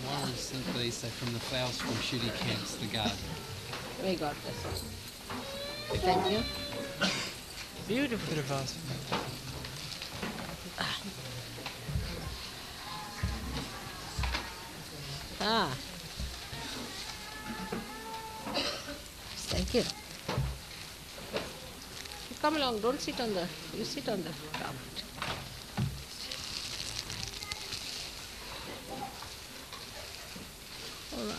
One is simply so from the flowers from Shooty Camps, the garden. We got this one. Thank you. Beautiful. Bit of vase. Ah. Thank you. You come along, don't sit on the, you sit on the carpet. All right.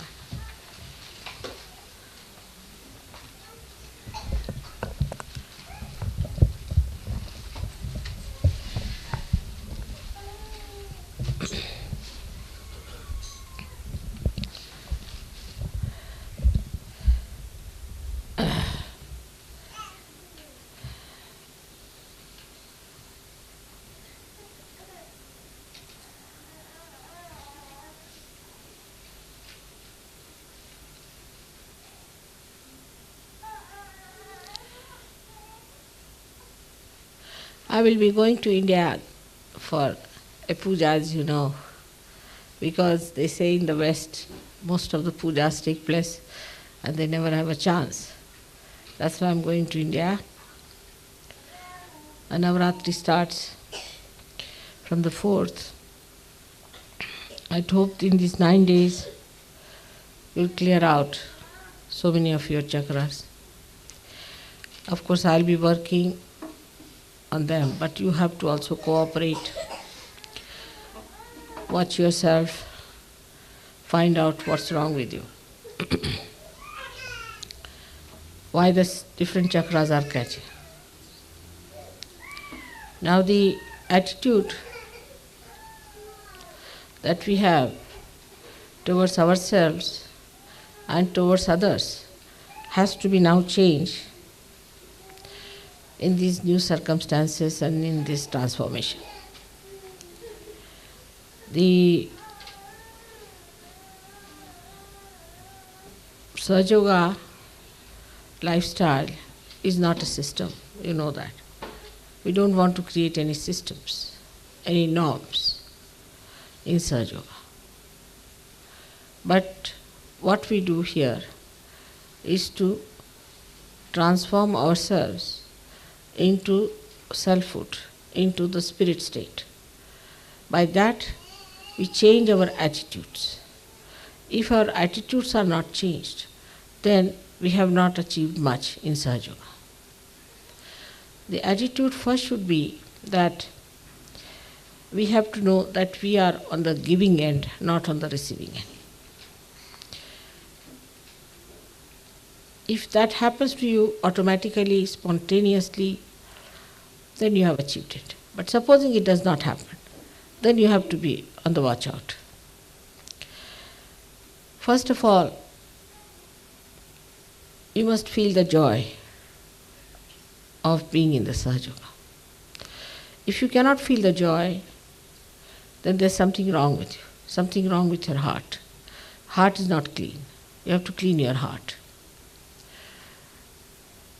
I will be going to India for a puja, as you know, because they say in the West most of the pujas take place and they never have a chance. That's why I'm going to India. And Navratri starts from the 4th. I hope in these 9 days you'll clear out so many of your chakras. Of course, I'll be working on them, but you have to also cooperate. Watch yourself, find out what's wrong with you. Why the different chakras are catching. Now the attitude that we have towards ourselves and towards others has to be now changed in these new circumstances and in this transformation. The Sahaja lifestyle is not a system, you know that. We don't want to create any systems, any norms in Sahaja. But what we do here is to transform ourselves into selfhood, into the spirit state. By that, we change our attitudes. If our attitudes are not changed, then we have not achieved much in Sahaja. The attitude first should be that we have to know that we are on the giving end, not on the receiving end. If that happens to you automatically, spontaneously, then you have achieved it. But supposing it does not happen, then you have to be on the watch out. First of all, you must feel the joy of being in the Sahaja. If you cannot feel the joy, then there's something wrong with you, something wrong with your heart. Heart is not clean. You have to clean your heart.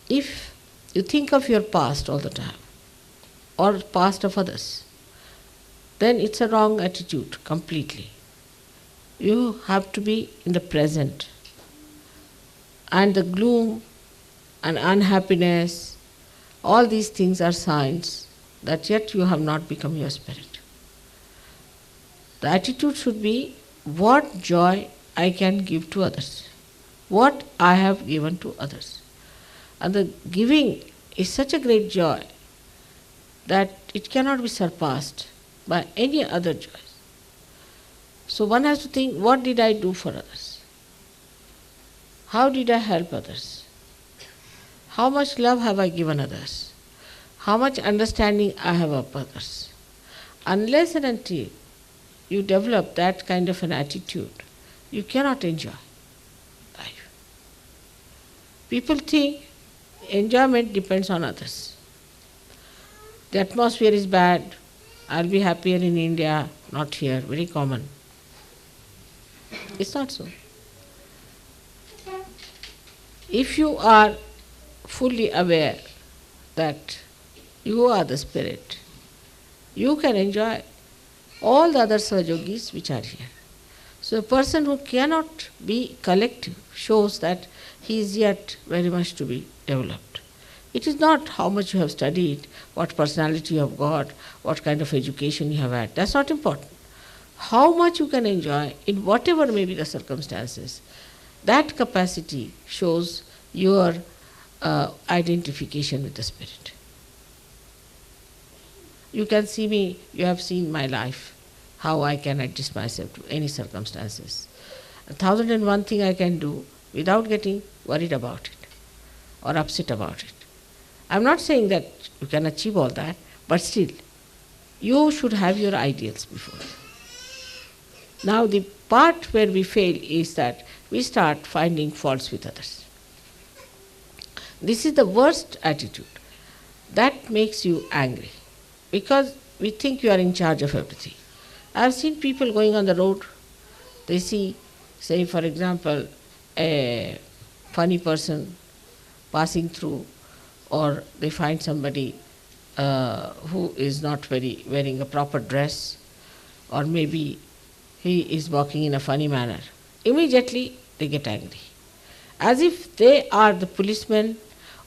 If you think of your past all the time, or past of others, then it's a wrong attitude completely. You have to be in the present. And the gloom and unhappiness, all these things are signs that yet you have not become your spirit. The attitude should be, what joy I can give to others, what I have given to others. And the giving is such a great joy that it cannot be surpassed by any other joys. So one has to think, what did I do for others? How did I help others? How much love have I given others? How much understanding I have of others? Unless and until you develop that kind of an attitude, you cannot enjoy life. People think enjoyment depends on others. The atmosphere is bad, I'll be happier in India, not here, very common. It's not so. If you are fully aware that you are the spirit, you can enjoy all the other Sahajogis which are here. So a person who cannot be collective shows that he is yet very much to be developed. It is not how much you have studied, what personality you have got, what kind of education you have had. That's not important. How much you can enjoy in whatever may be the circumstances, that capacity shows your identification with the Spirit. You can see me, you have seen my life, how I can adjust myself to any circumstances. 1001 thing I can do without getting worried about it or upset about it. I'm not saying that you can achieve all that, but still, you should have your ideals before you. Now the part where we fail is that we start finding faults with others. This is the worst attitude. That makes you angry because we think you are in charge of everything. I have seen people going on the road, they see, say for example, a funny person passing through, or they find somebody who is not wearing a proper dress, or maybe he is walking in a funny manner. Immediately they get angry. As if they are the policemen,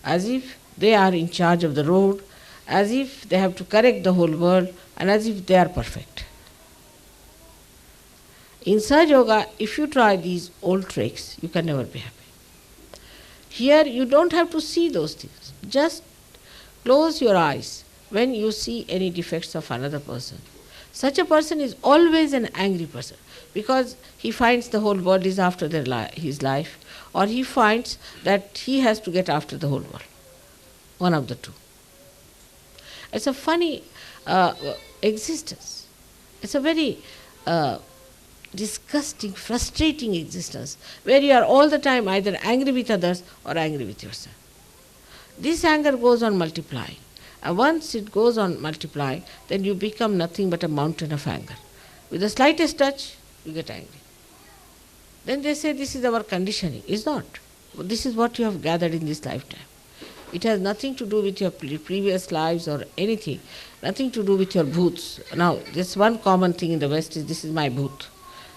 as if they are in charge of the road, as if they have to correct the whole world, and as if they are perfect. In Sahaja Yoga, if you try these old tricks, you can never be happy. Here you don't have to see those things. Just close your eyes when you see any defects of another person. Such a person is always an angry person because he finds the whole world is after his life, or he finds that he has to get after the whole world. One of the two. It's a funny existence. It's a very disgusting, frustrating existence where you are all the time either angry with others or angry with yourself. This anger goes on multiplying. And once it goes on multiplying, then you become nothing but a mountain of anger. With the slightest touch, you get angry. Then they say this is our conditioning. It's not. This is what you have gathered in this lifetime. It has nothing to do with your previous lives or anything. Nothing to do with your bhoots. Now, there's one common thing in the West is this is my bhoot.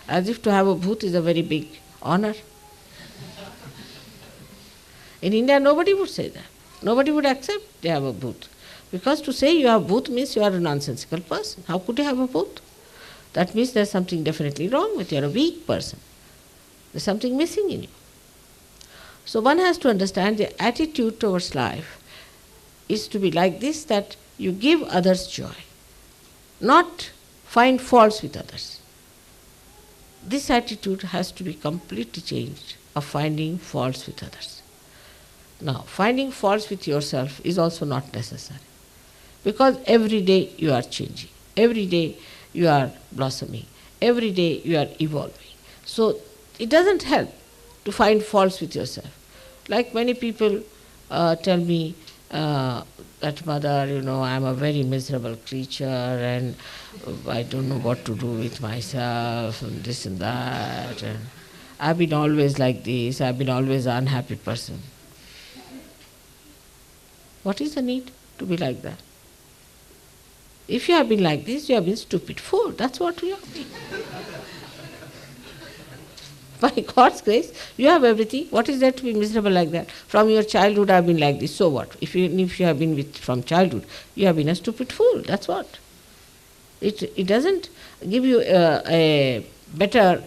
As if to have a bhoot is a very big honor. In India, nobody would say that. Nobody would accept they have a bhoot. Because to say you have bhoot means you are a nonsensical person. How could you have a bhoot? That means there's something definitely wrong with you. You're a weak person. There's something missing in you. So one has to understand the attitude towards life is to be like this, that you give others joy, not find faults with others. This attitude has to be completely changed of finding faults with others. Now, finding faults with yourself is also not necessary because every day you are changing, every day you are blossoming, every day you are evolving. So it doesn't help to find faults with yourself. Like many people tell me that, mother, I am a very miserable creature and I don't know what to do with myself and this and that. And I've been always like this, I've been always an unhappy person. What is the need to be like that? If you have been like this, you have been stupid fool. That's what you have been. By God's grace, you have everything. What is there to be miserable like that? From your childhood, I have been like this. So what? If you have been from childhood, you have been a stupid fool. That's what. It doesn't give you a better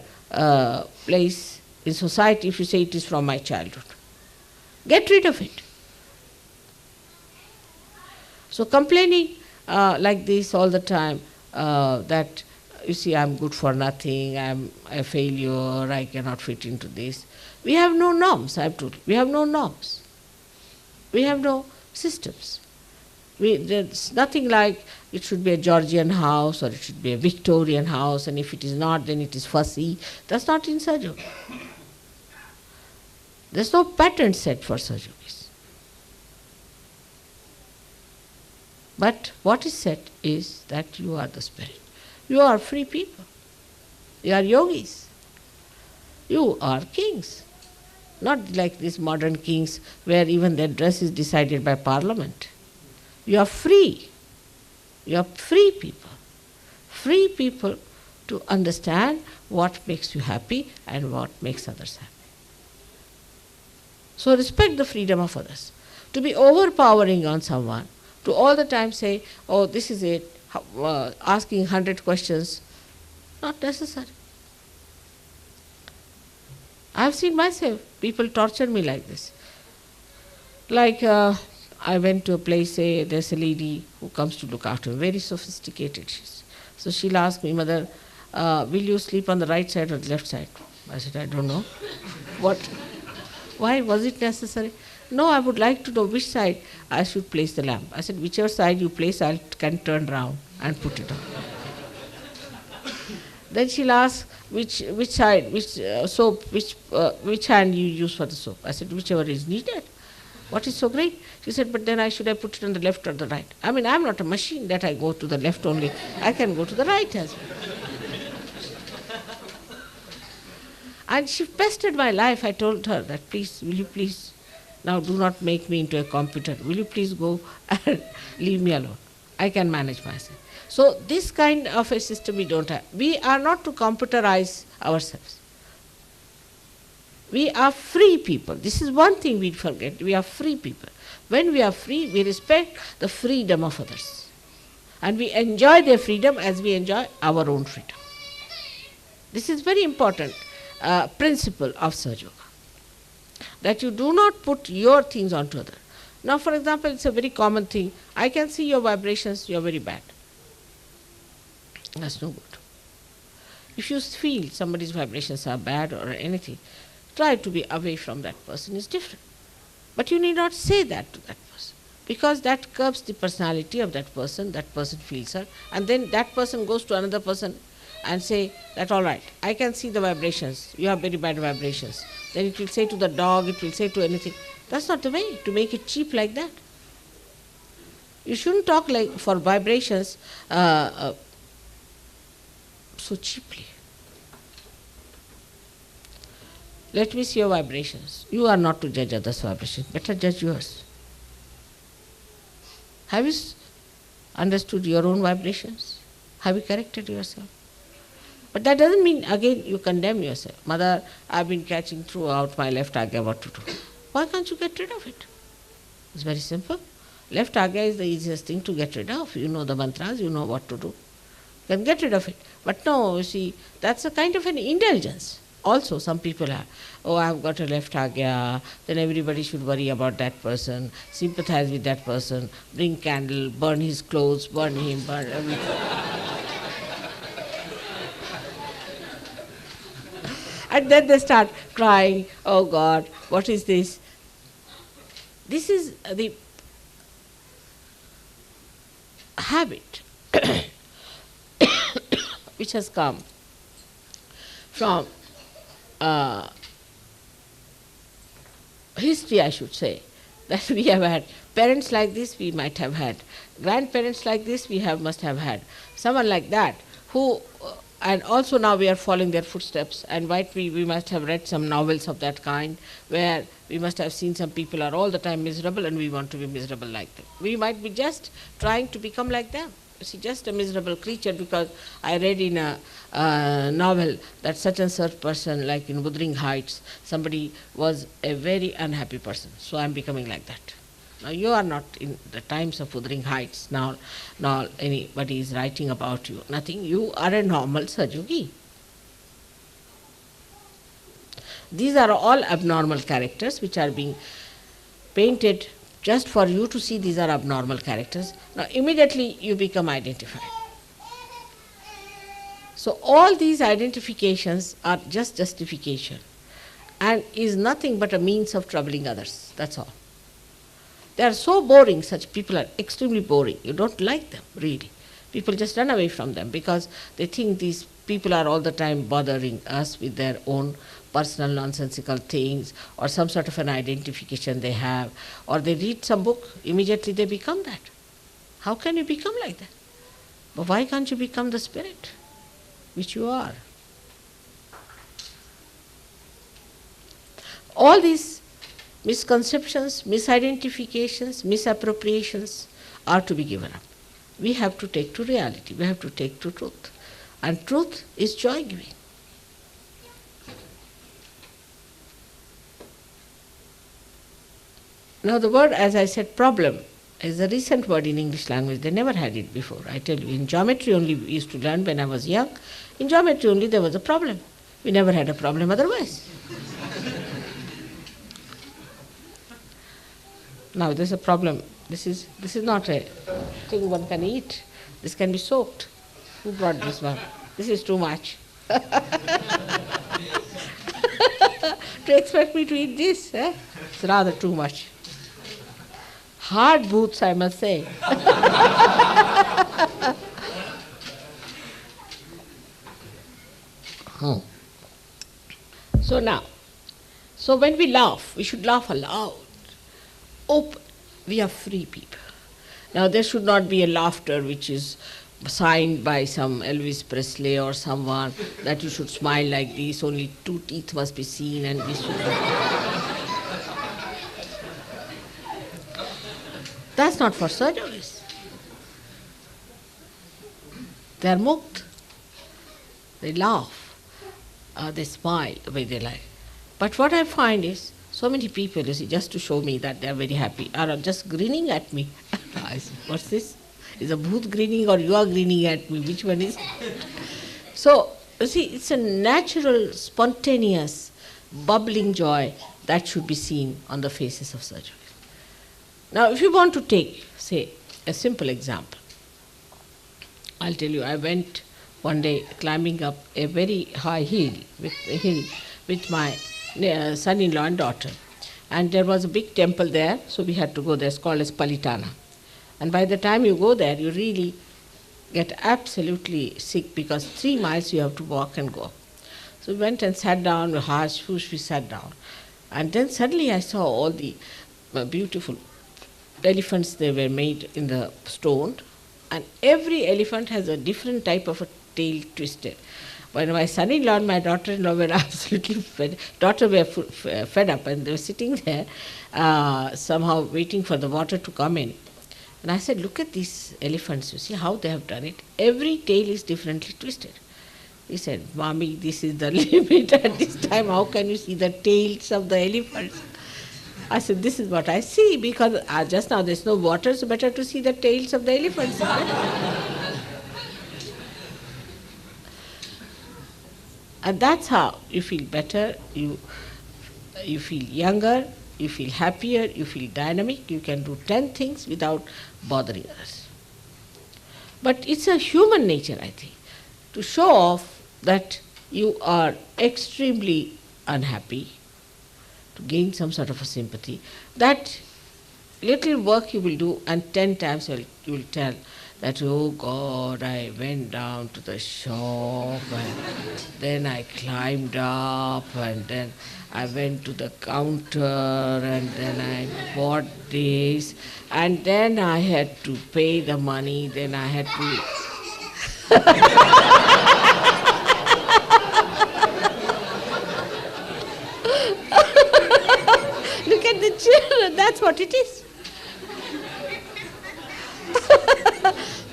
place in society if you say it is from my childhood. Get rid of it. So complaining like this all the time, that you see I'm good for nothing, I'm a failure, I cannot fit into this. We have no norms, I have told you. We have no norms. We have no systems. There's nothing like it should be a Georgian house or it should be a Victorian house, and if it is not, then it is fussy. That's not in Sahaja Yoga. There's no pattern set for Sahaja Yogis. But what is said is that you are the Spirit. You are free people. You are yogis. You are kings. Not like these modern kings where even their dress is decided by parliament. You are free. You are free people. Free people to understand what makes you happy and what makes others happy. So respect the freedom of others. To be overpowering on someone, to all the time say, oh, this is it, asking 100 questions, not necessary. I have seen myself, people torture me like this. Like I went to a place, say, there's a lady who comes to look after me, very sophisticated she is. So she'll ask me, Mother, will you sleep on the right side or the left side? I said, I don't know. What? Why was it necessary? No, I would like to know which side I should place the lamp. I said, whichever side you place, I can turn round and put it on. Then she'll ask which side, which soap, which hand you use for the soap. I said, whichever is needed. What is so great? She said, but then should I put it on the left or the right? I mean, I'm not a machine that I go to the left only. I can go to the right as well. And she pestered my life. I told her that, please, will you please, now do not make me into a computer. Will you please go and leave me alone? I can manage myself. So this kind of a system we don't have. We are not to computerize ourselves. We are free people. This is one thing we forget. We are free people. When we are free, we respect the freedom of others. And we enjoy their freedom as we enjoy our own freedom. This is very important principle of Sahaja Yoga. That you do not put your things onto others. Now, for example, it's a very common thing. I can see your vibrations, you are very bad. That's no good. If you feel somebody's vibrations are bad or anything, try to be away from that person is different. But you need not say that to that person, because that curbs the personality of that person feels hurt, and then that person goes to another person and say that, all right, I can see the vibrations, you have very bad vibrations. Then it will say to the dog, it will say to anything. That's not the way to make it cheap like that. You shouldn't talk like for vibrations so cheaply. Let me see your vibrations. You are not to judge others' vibrations, better judge yours. Have you understood your own vibrations? Have you corrected yourself? But that doesn't mean, again, you condemn yourself. Mother, I've been catching throughout my left agya what to do. Why can't you get rid of it? It's very simple. Left agya is the easiest thing to get rid of. You know the mantras, you know what to do. You can get rid of it. But no, you see, that's a kind of an indulgence. Also, some people have, oh, I've got a left agya, then everybody should worry about that person, sympathize with that person, bring candle, burn his clothes, burn him, burn everything. And then they start crying, oh God, what is this? This is the habit which has come from history, I should say, that we have had parents like this, we might have had grandparents like this, must have had someone like that who, and also now we are following their footsteps, and we must have read some novels of that kind where we must have seen some people are all the time miserable and we want to be miserable like them. We might be just trying to become like them. You see, just a miserable creature because I read in a novel that such and such person, like in Wuthering Heights, somebody was a very unhappy person, so I am becoming like that. Now you are not in the times of Wuthering Heights, now anybody is writing about you, nothing. You are a normal Sahaja Yogi. These are all abnormal characters which are being painted just for you to see these are abnormal characters. Now immediately you become identified. So all these identifications are just justification and is nothing but a means of troubling others, that's all. They are so boring, such people are extremely boring. You don't like them, really. People just run away from them because they think these people are all the time bothering us with their own personal nonsensical things or some sort of an identification they have, or they read some book, immediately they become that. How can you become like that? But why can't you become the spirit which you are? All these misconceptions, misidentifications, misappropriations are to be given up. we have to take to reality, we have to take to truth. And truth is joy-giving. Now the word, as I said, problem, is a recent word in English language. They never had it before. I tell you, in geometry only we used to learn when I was young. In geometry only there was a problem. We never had a problem otherwise. Now there's a problem. This is not a thing one can eat. This can be soaked. Who brought this one? This is too much. To expect me to eat this, it's rather too much. Hard boots, I must say. So when we laugh, we should laugh aloud. Open. We are free people. Now there should not be a laughter which is signed by some Elvis Presley or someone that you should smile like this, only 2 teeth must be seen and this should be. That's not for surgeries. They are mukt. They laugh, they smile the way they like. But what I find is, so many people, you see, just to show me that they are very happy, are just grinning at me. I say, what's this? Is a bhoot grinning or you are grinning at me? Which one is? So, you see, it's a natural, spontaneous, bubbling joy that should be seen on the faces of surgeons. Now, if you want to take, say, a simple example, I'll tell you, I went one day climbing up a very high hill with my son-in-law and daughter. And there was a big temple there, so we had to go there. It's called as Palitana. And by the time you go there, you really get absolutely sick because 3 miles you have to walk and go. So we went and sat down, we sat down. And then suddenly I saw all the beautiful elephants. They were made in the stone, and every elephant has a different type of a tail twisted. When my son-in-law and my daughter-in-law were absolutely fed up, and they were sitting there somehow waiting for the water to come in. And I said, look at these elephants, you see how they have done it. Every tail is differently twisted. He said, Mommy, this is the limit at this time. How can you see the tails of the elephants? I said, this is what I see, because just now there's no water, so better to see the tails of the elephants. And that's how you feel better, you feel younger, you feel happier, you feel dynamic, you can do 10 things without bothering others. But it's a human nature, I think, to show off that you are extremely unhappy, to gain some sort of a sympathy. That little work you will do, and 10 times you will tell that, oh God, I went down to the shop, and then I climbed up, and then I went to the counter, and then I bought this, and then I had to pay the money, then I had to... Look at the children, that's what it is.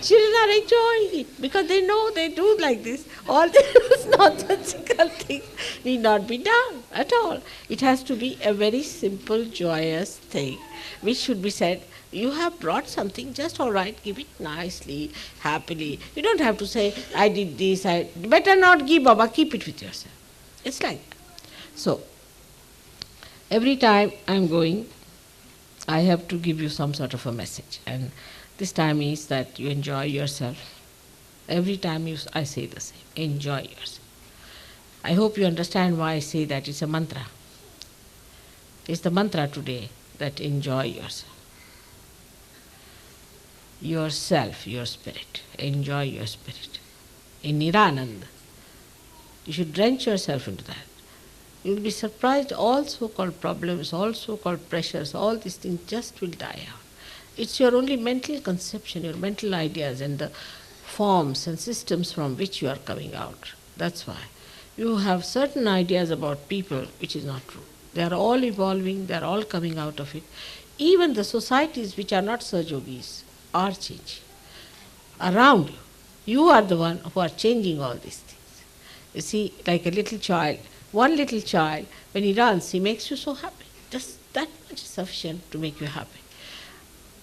Children are enjoying it because they know they do like this. All these nonsensical things need not be done at all. It has to be a very simple, joyous thing which should be said, you have brought something, just all right, give it nicely, happily. You don't have to say, I did this, better not give, Baba, keep it with yourself. It's like that. So, every time I'm going, I have to give you some sort of a message. And this time is that you enjoy yourself. Every time I say the same, enjoy yourself. I hope you understand why I say that. It's a mantra. It's the mantra today, that enjoy yourself. Yourself, your spirit. Enjoy your spirit. In Nirananda. You should drench yourself into that. You will be surprised, all so-called problems, all so-called pressures, all these things just will die out. It's your only mental conception, your mental ideas and the forms and systems from which you are coming out. That's why. You have certain ideas about people which is not true. They are all evolving, they are all coming out of it. Even the societies which are not Sahaja Yogis are changing. around you. You are the one who are changing all these things. You see, like a little child, one little child, when he runs, he makes you so happy. Just that much is sufficient to make you happy.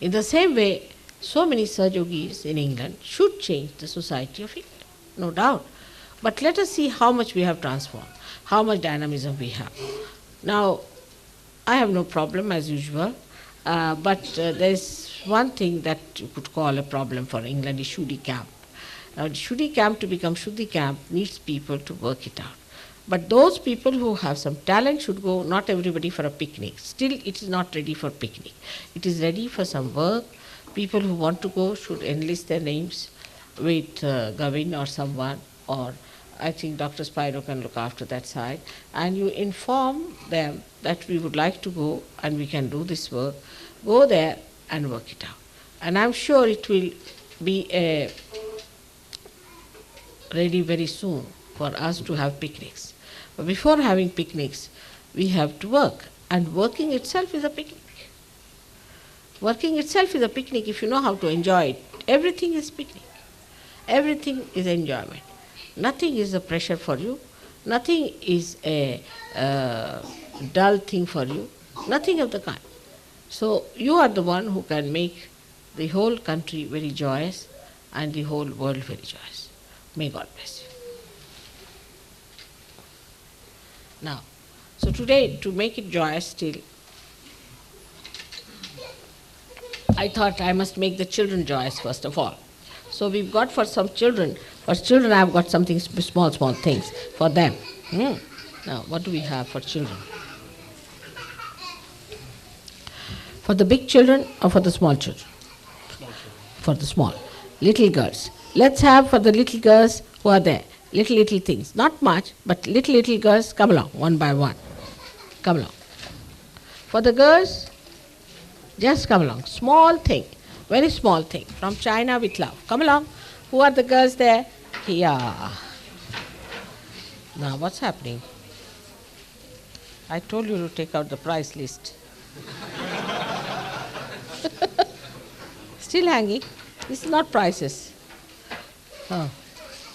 In the same way, so many Sahaja Yogis in England should change the society of England, no doubt. But let us see how much we have transformed, how much dynamism we have. Now, I have no problem as usual, but there is one thing that you could call a problem for England, is Shuddhi camp. Now, the Shuddhi camp to become Shuddhi camp needs people to work it out. But those people who have some talent should go, not everybody for a picnic. Still, it is not ready for picnic. It is ready for some work. People who want to go should enlist their names with Gavin or someone, or I think Dr. Spiro can look after that side. And you inform them that we would like to go and we can do this work. Go there and work it out. And I'm sure it will be ready very soon for us to have picnics. But before having picnics, we have to work. And working itself is a picnic. Working itself is a picnic if you know how to enjoy it. Everything is picnic. Everything is enjoyment. Nothing is a pressure for you. Nothing is a dull thing for you. Nothing of the kind. So you are the one who can make the whole country very joyous and the whole world very joyous. May God bless you. Now, so today, to make it joyous still, I thought I must make the children joyous first of all. So we've got for some children, I've got something small things for them. Now, what do we have for children? For the big children or for the small children? For the small. Little girls. Let's have for the little girls who are there. Little things. Not much, but little girls, come along, one by one. Come along. For the girls, just come along. Small thing, very small thing. From China with love. Come along. Who are the girls there? Here. Now, what's happening? I told you to take out the price list. Still hanging. This is not prices. Oh.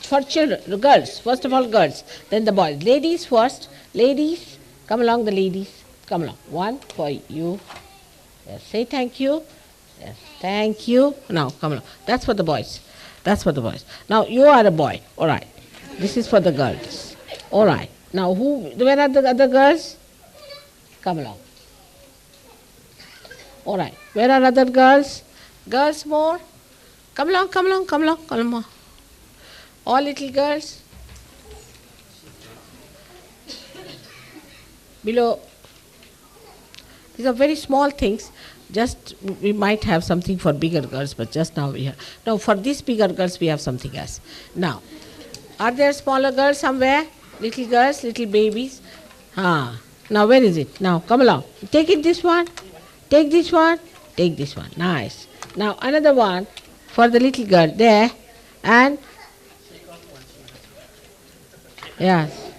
For children, the girls, first of all girls, then the boys. Ladies first. Ladies, come along the ladies. Come along. One for you. Yes, say thank you. Yes, thank you. Now, come along. That's for the boys. That's for the boys. Now, you are a boy. All right. This is for the girls. All right. Now, where are the other girls? Come along. All right. Where are other girls? Girls more? Come along, come along, come along, come along. All little girls? Below. These are very small things. Just we might have something for bigger girls, but just now we have. No, for these bigger girls we have something else. Now, are there smaller girls somewhere? Little girls, little babies? Now where is it? Now come along. Take it this one. Take this one. Take this one. Nice. Now another one for the little girl there. And yes.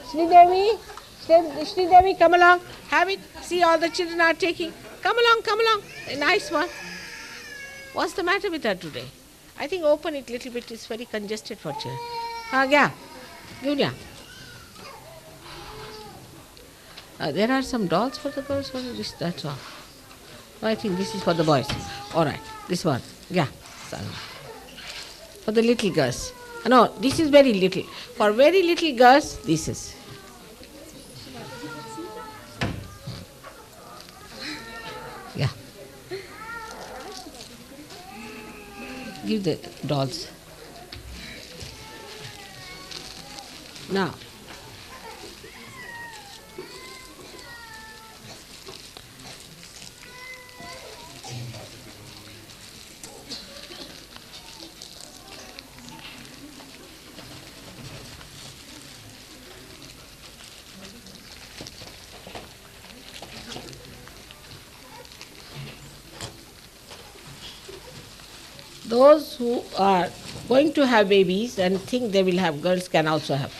Sridevi, come along. Have it. See, all the children are taking. Come along. A nice one. What's the matter with her today? I think open it little bit. It's very congested for children. Yeah. Julia. There are some dolls for the girls. That's all. I think this is for the boys. All right. This one. Yeah. For the little girls. No, this is very little. For very little girls, this is. Yeah. Give the dolls. Now. Those who are going to have babies and think they will have girls can also have.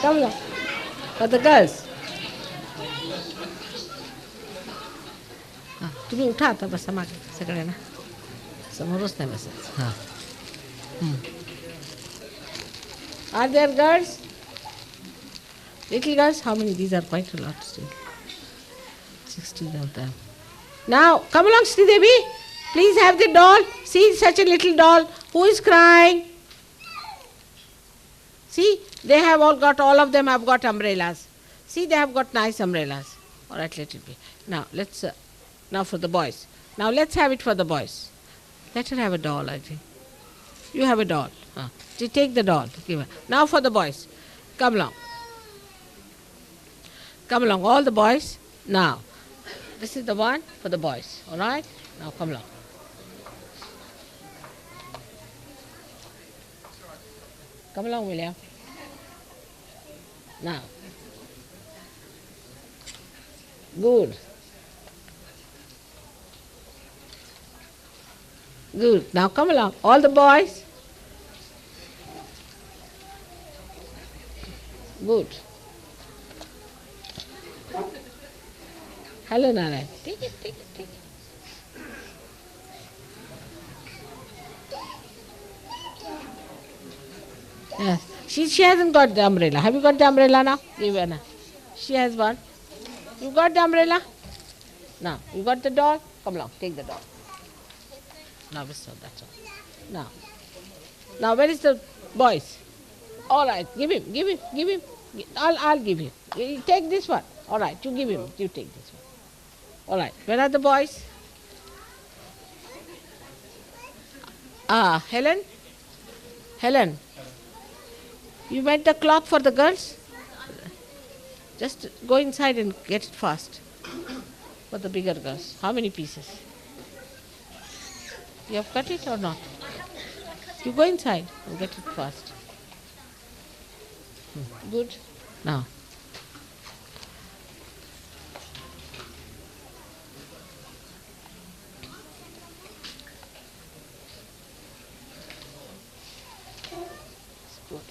Come on. For the girls. तुम्ही उठा आता बसा मागे सगळ्यांना. Samorosne message. Huh. Are there girls? Little girls? How many? These are quite a lot still. 16 of them. Now, come along, Sri Devi. Please have the doll. See, such a little doll. Who is crying? See, they have all of them have got umbrellas. See, they have got nice umbrellas. All right, let it be. Now, now for the boys. Now, let's have it for the boys. Let her have a doll, I think. You have a doll. Take the doll. Give her. Now for the boys. Come along. Come along, all the boys. Now, this is the one for the boys. All right? Now, come along. Come along, William. Now. Good. Good. Now come along. All the boys. Good. Hello, Narayan. Take it, take it, take it. Yes. She hasn't got the umbrella. Have you got the umbrella now? Give her now. She has one. You got the umbrella? Now, you got the doll? Come along, take the doll. Now, that's all. Now, where is the boys? All right, give him. I'll give him. You take this one. All right, you give him. You take this one. All right, where are the boys? Helen? Helen, you made the cloth for the girls? Just go inside and get it fast. For the bigger girls. How many pieces? You have cut it or not? You go inside and get it fast. Good. Now. Good.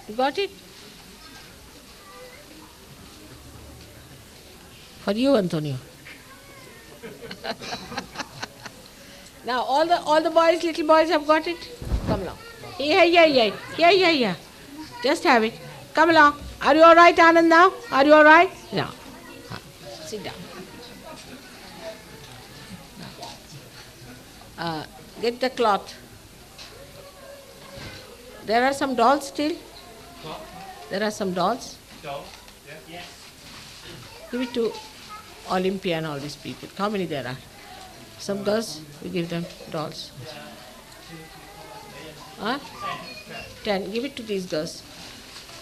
You got it? For you, Antonio. Now all the boys, little boys have got it. Come along. Yeah. Just have it. Come along. Are you all right, Anand, now? Are you all right? No. Sit down. Get the cloth. There are some dolls still. There are some dolls. Dolls? Yeah. Give it to Olympia and all these people. How many there are? Some girls, we give them dolls. 10. Give it to these girls.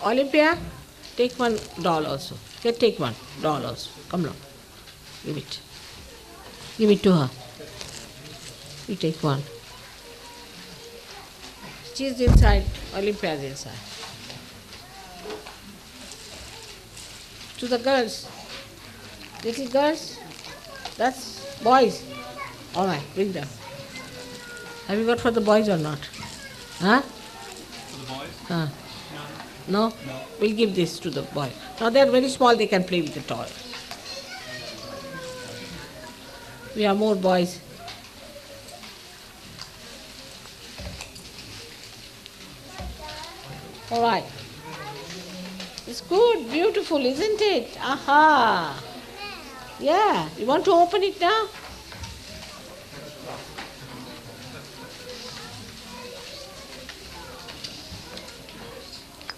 Olympia, take one doll also. Take one doll also. Come along. Give it. Give it to her. You take one. She's inside. Olympia's inside. To the girls. Little girls. That's boys. All right, bring them. Have you got for the boys or not? Huh? For the boys? No? No. We'll give this to the boy. Now they're very small, they can play with the toy. We have more boys. All right. It's good, beautiful, isn't it? Aha! Yeah, you want to open it now?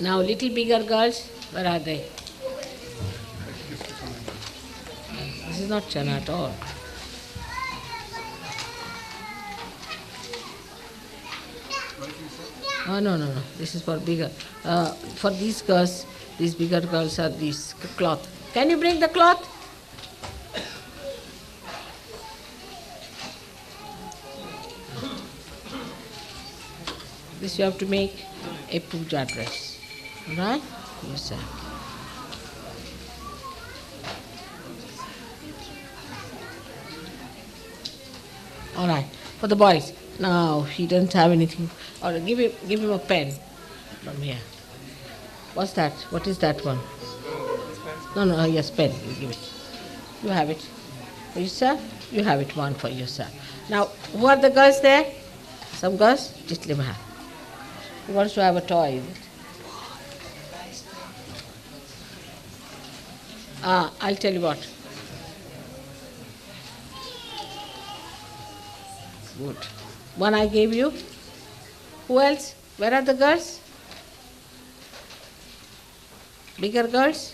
Now, little bigger girls, where are they? This is not Chana at all. Oh, no. This is for bigger. For these girls, these bigger girls are this cloth. Can you bring the cloth? This you have to make a puja dress. Right? Yes, sir. All right. For the boys. Now he doesn't have anything. Or give him a pen from here. What's that? What is that one? No, yes, pen. You give it. You have it. For yourself? You have it one for yourself. Now, who are the girls there? Some girls? Just leave her. Who wants to have a toy? Is it? I'll tell you what. Good. One I gave you. Who else? Where are the girls? Bigger girls?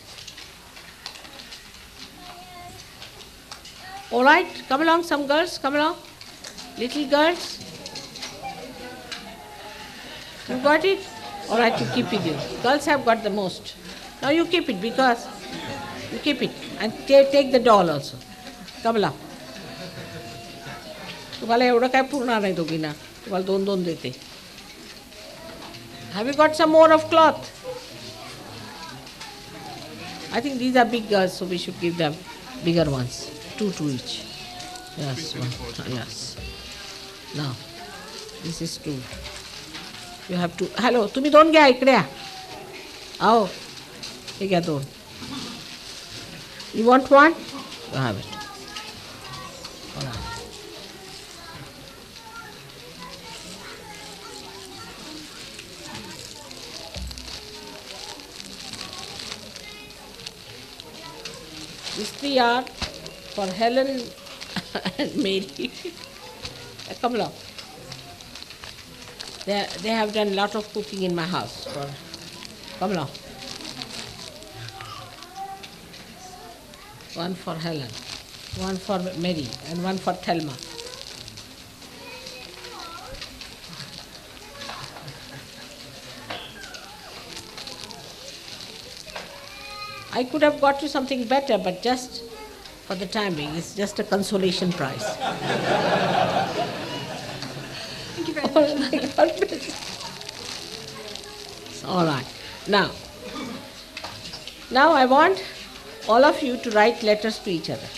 All right, come along, some girls, come along. Little girls. You got it? All right, you keep it. Girls have got the most. Now you keep it because you keep it and take the doll also. Come along. तुम्हाला एवढं काय पुरणार नाही दोघींना तुम्हाला दोन दोन देते. Have you got some more of cloth? I think these are big girls, so we should give them bigger ones. Two each. Yes, one. Yes. Now, this is two. You have to. Hello, तुम्ही दोन घ्या इकडे या. आओ. हे घ्या दोन. You want one? You have it. All right. These three are for Helen and Mary. Come along. They have done a lot of cooking in my house. Come along. One for Helen, one for Mary, and one for Thelma. I could have got you something better, but just for the time being, it's just a consolation prize. Thank you very much. Oh my God. All right. Now I want all of you to write letters to each other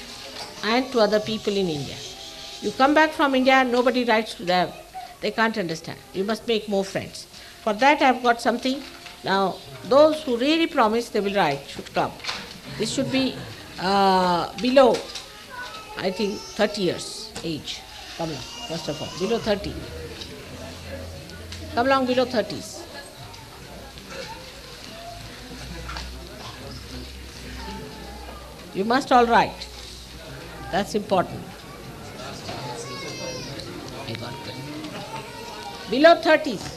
and to other people in India. You come back from India, nobody writes to them. They can't understand. You must make more friends. For that I've got something. Now, those who really promise they will write should come. This should be below, I think, 30 years age. Come along, first of all, below 30. Come along, below 30s. You must all write. That's important. I got it. Below 30s.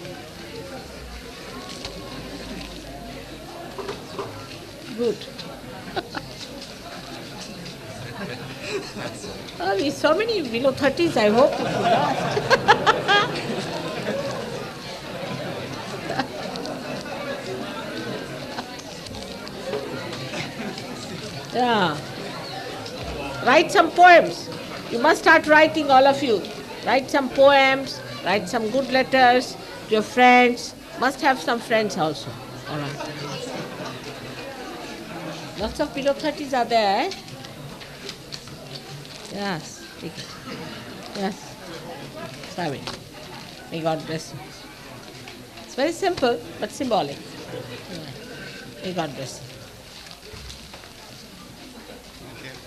Good. Oh, there's so many below 30s, I hope it will last. Yeah. Write some poems. You must start writing, all of you. Write some poems, write some good letters to your friends. Must have some friends also. All right. Lots of below 30s are there, eh? Yes, take it. Yes. Have it. May God bless you. It's very simple, but symbolic. May God bless you.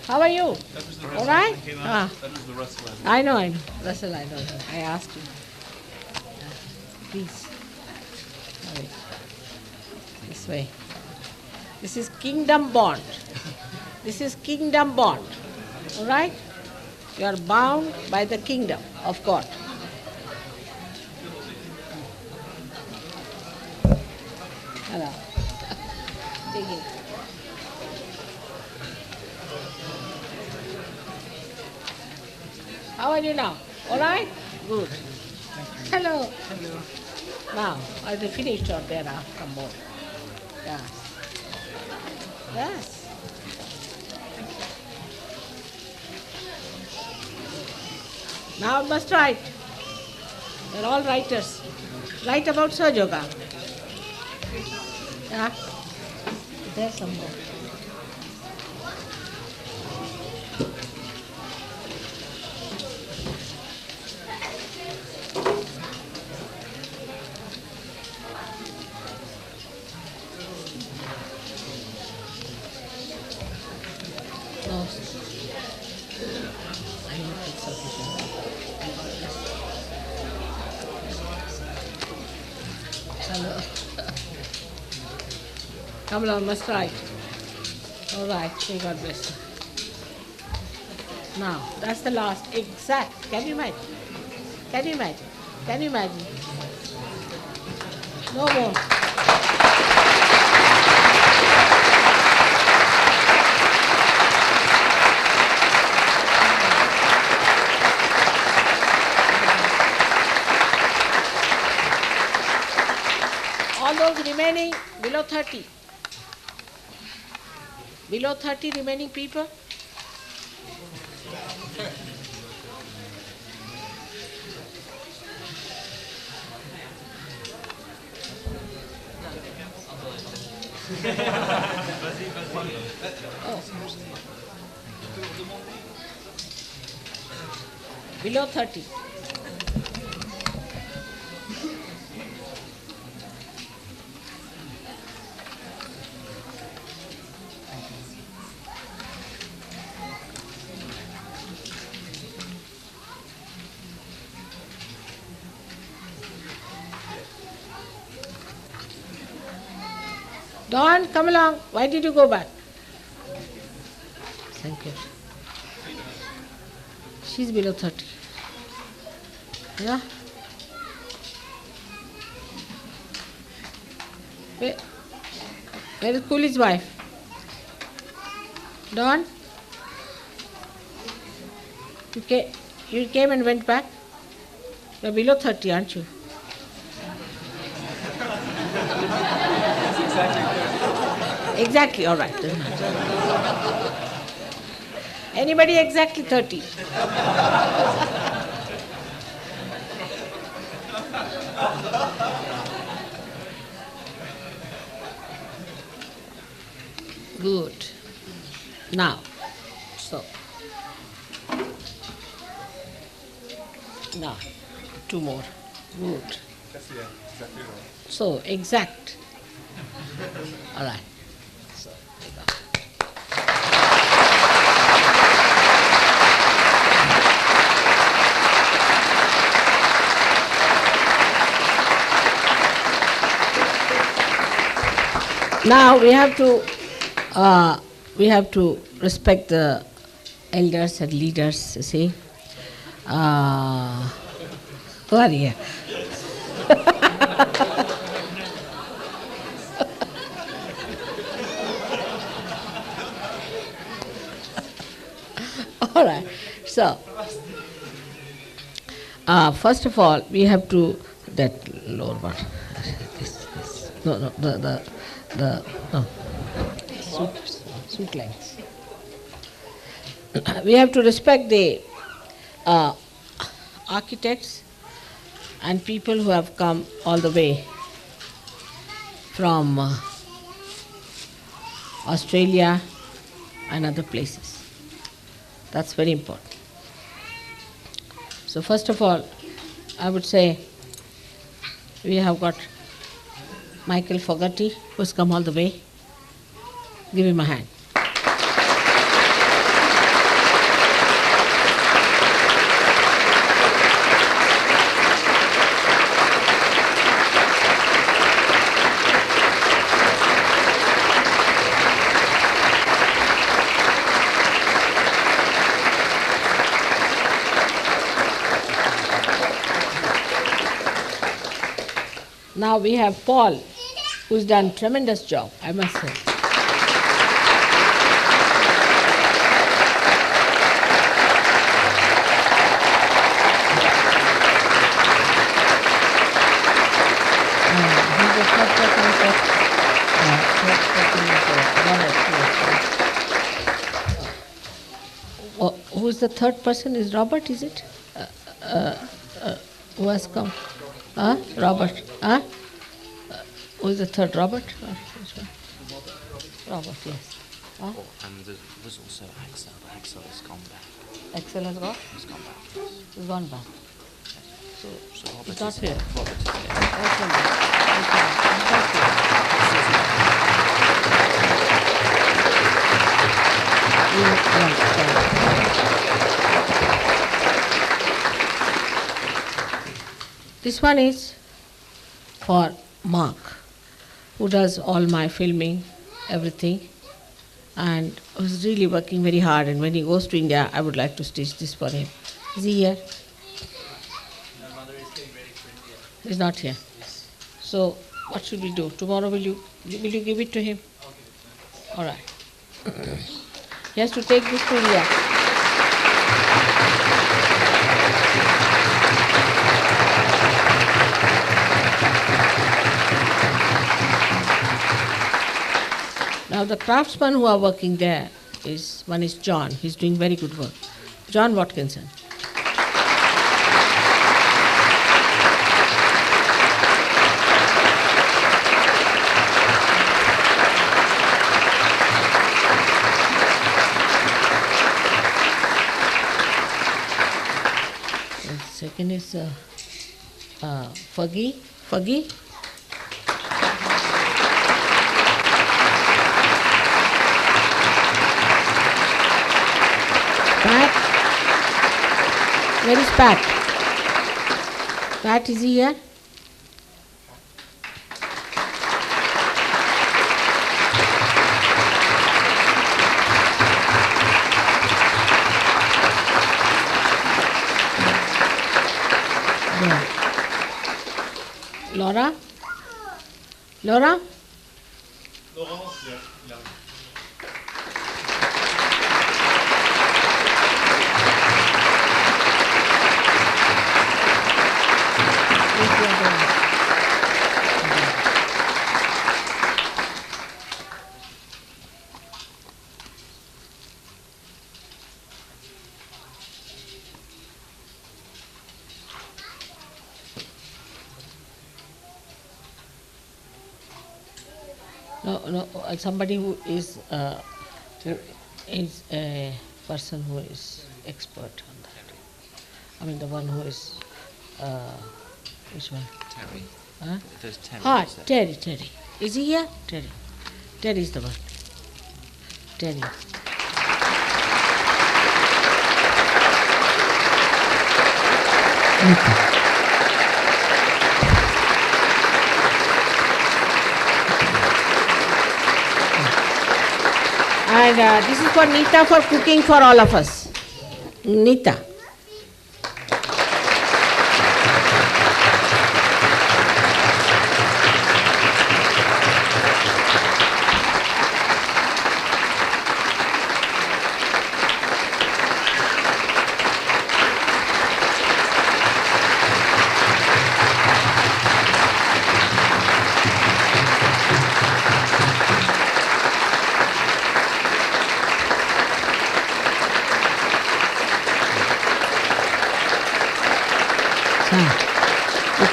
How are you? All right? That was the Russell. I know. Russell, I know. I asked you. Please. Have it. This way. This is kingdom bond. This is kingdom bond. All right? You are bound by the kingdom of God. Hello. Take it. How are you now? All right? Good. Hello. Hello. Now, are they finished or there are some more? Yeah. Yes. Now you must write. They're all writers. Write about Sahaja. Yeah. There's some more. No. Come along, must write. All right, may God bless you. Now, that's the last. Exact. Can you imagine? Can you imagine? Can you imagine? No more. All those remaining below 30. Below 30 remaining people. Oh. Below 30. Dawn, come along. Why did you go back? Thank you. She's below 30. Yeah? Where is Cooley's wife? Dawn? You came and went back? You're below 30, aren't you? Exactly, all right. Anybody exactly 30? Good. Now, now, two more. Good. That's exactly right. So, exact. All right. So, there you go. Now we have to respect the elders and leaders. You see, who are here? All right. So, first of all, we have to that lower one. No, suit lengths. We have to respect the architects and people who have come all the way from Australia and other places. That's very important. So first of all, I would say we have got Michael Fogarty, who has come all the way. Give him a hand. Now we have Paul, who's done tremendous job, I must say. Who's the third person? Is Robert, is it? Who has come? Robert. Who is the third? Robert? Robert, yes. Oh, and there's also Axel. Axel has gone back. Axel has gone? He's gone back, yes. He's gone back. So Robert he's not is here. Robert is here. This one is for Mark, who does all my filming everything, and was really working very hard. And when he goes to India, I would like to stitch this for him. Is he here? My mother is getting ready for India. He's not here. So what should we do? Tomorrow will you give it to him? All right. He has to take this to India. Now the craftsmen who are working there one is John. He's doing very good work. John Watkinson. And second is Fuggy. Pat. Where is Pat? Pat, is he here? There. Laura? Laura? Laurence, yeah. No, somebody who is a person who is expert on that. I mean, the one who is, which one? Terry. Huh? There's Terry. Terry. Is he here? Terry is the one. Terry. And this is for Nita for cooking for all of us. Nita.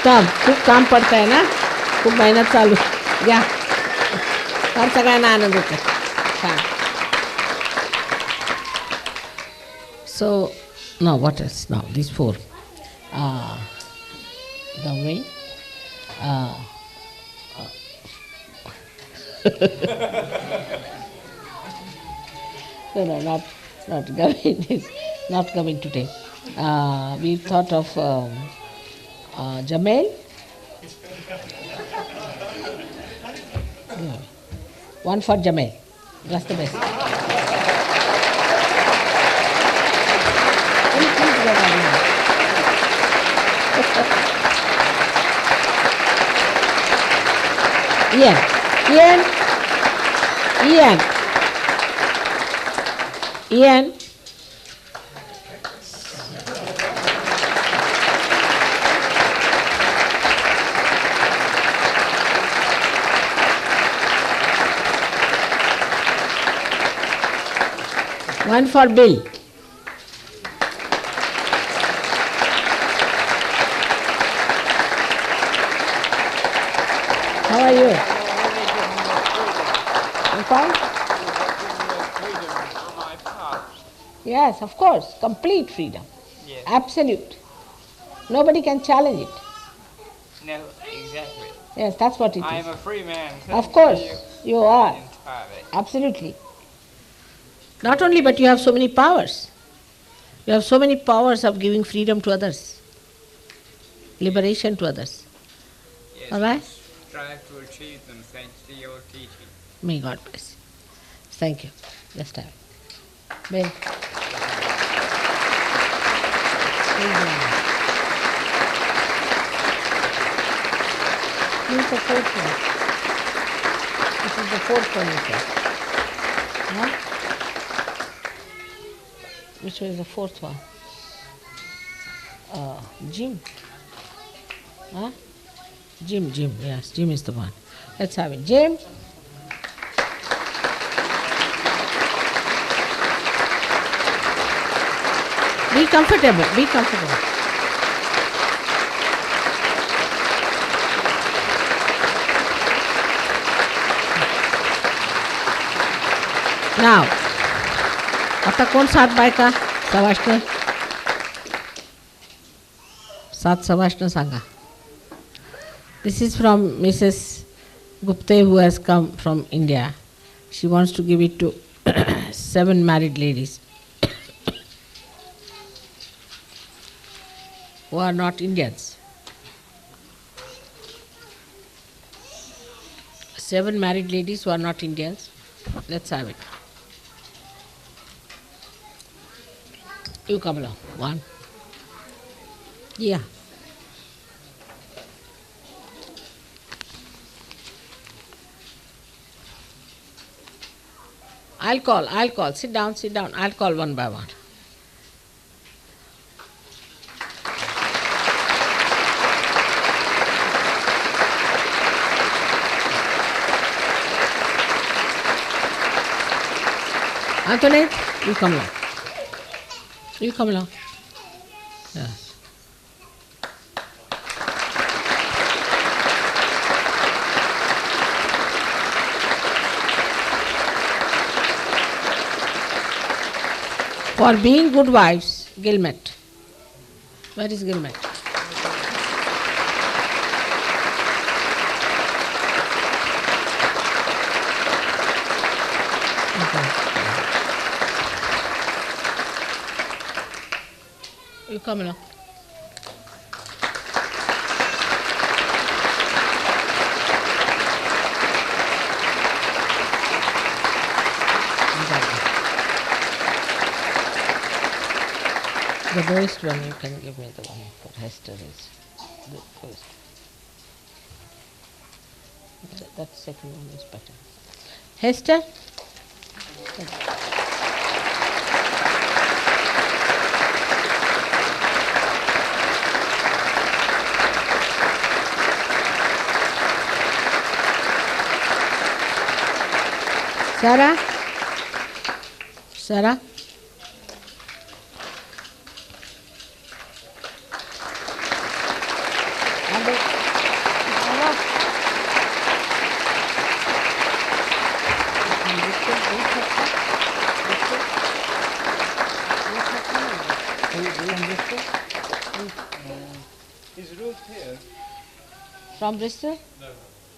उत्तम खूप काम पडतं आहे ना खूप मेहनत चालू घ्या फार सगळ्यांना आनंद होतो छान So now what else now these four the way no not Gavin is not coming today we thought of Jamel. Yeah. One for Jamel. That's the best. Please get on now. Ian. One for Bill. How are you? You fine? Yes, of course. Complete freedom. Yes. Absolute. Nobody can challenge it. No, exactly. Yes, that's what it I is. am a free man. Of course, you are. Entirely. Absolutely. Not only, but you have so many powers. You have so many powers of giving freedom to others, liberation to others. Yes. All right? Strive to achieve them thanks to your teaching. May God bless you. Thank you. Just have it. Ben. This is the fourth one. This is the fourth one, you said. Huh? Which one is the fourth one? Jim. Huh? Jim, yes, Jim is the one. Let's have it. Jim. Be comfortable, be comfortable. Now, आता कोण 7 बायका सवाष्ण? 7 सवाष्ण सांगा. This is from Mrs. Gupte, who has come from India. She wants to give it to 7 married ladies who are not Indians. 7 married ladies who are not Indians. Let's have it. You come along. 1. Yeah. I'll call. Sit down. I'll call one by one. Antoinette, you come along. You come along. Yes. For being good wives, Gilmet. Where is Gilmet? You come along. The lowest one, you can give me the one for Hester is the first. That second one is better. Hester? Sarah? Sarah? Is Ruth here? From Bristol? No.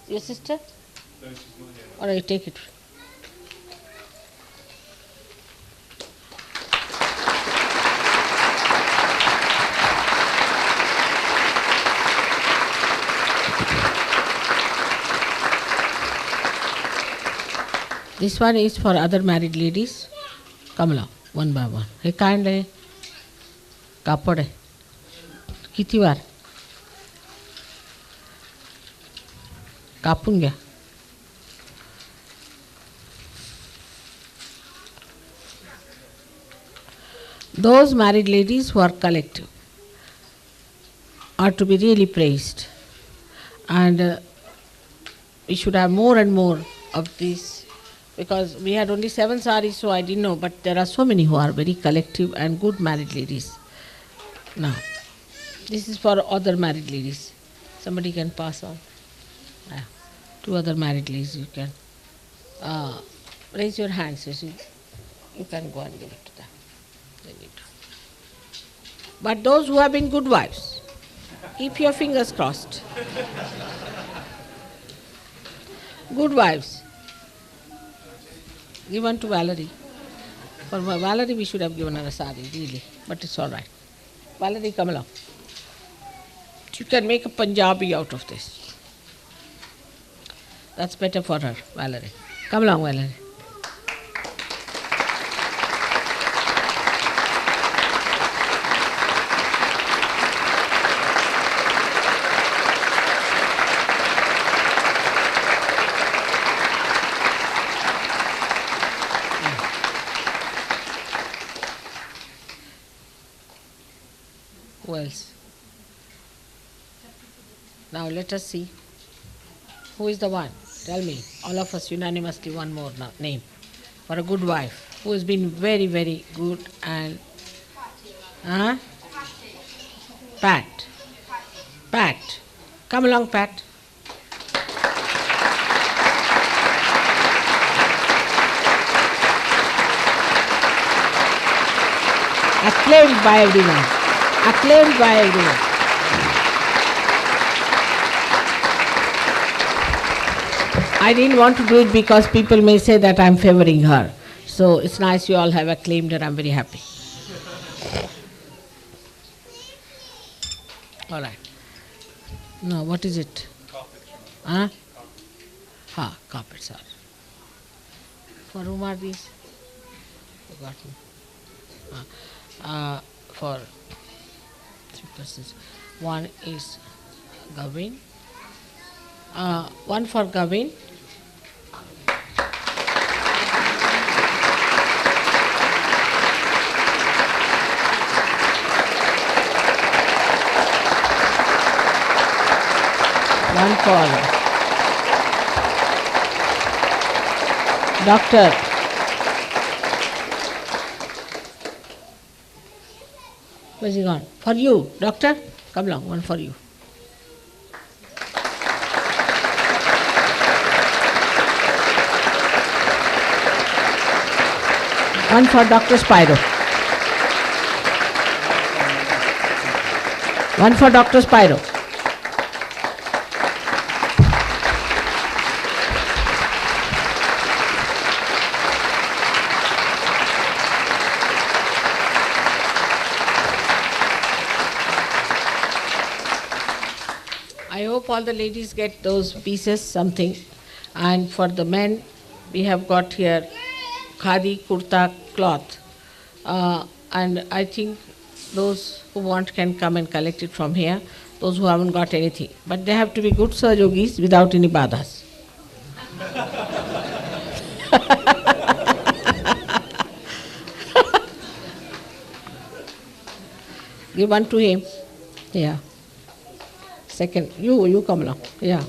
Your sister? No, she's not here. Or you take it? This one is for other married ladies. Come along, one by one. हे काय आणलंय? कापड आहे. किती वार? कापून घ्या. Those married ladies who are collective are to be really praised, and we should have more and more of these, because we had only 7 saris, so I didn't know, but there are so many who are very collective and good married ladies. Now, this is for other married ladies. Somebody can pass on. 2 other married ladies, you can raise your hands. You can go and give it to them. They need to. But those who have been good wives, keep your fingers crossed. Good wives. Give one to Valerie. For Valerie, we should have given her a sari, really. But it's all right. Valerie, come along. You can make a Punjabi out of this. That's better for her, Valerie. Come along, Valerie. Who else? Now let us see. Who is the one? Tell me. All of us unanimously one more name. For a good wife. Who has been very, very good and... Huh? Pat. Pat. Come along, Pat. Acclaimed by everyone. Acclaimed by everyone. I didn't want to do it because people may say that I'm favoring her. So it's nice you all have acclaimed her. I'm very happy. All right. Now, what is it? Carpets. Huh? Ha, carpets are. For whom are these? Forgotten. For 3 persons. One is Gavin. One for Gavin. One for Doctor. Where's he gone? For you, Doctor. Come along, one for you. One for Dr. Spyro. One for Dr. Spyro. I hope all the ladies get those pieces, something. And for the men, we have got here khadi kurta cloth. And I think those who want can come and collect it from here, those who haven't got anything. But they have to be good Yogis without any badhas. Give one to him. Yeah. Second, you come along. Yeah.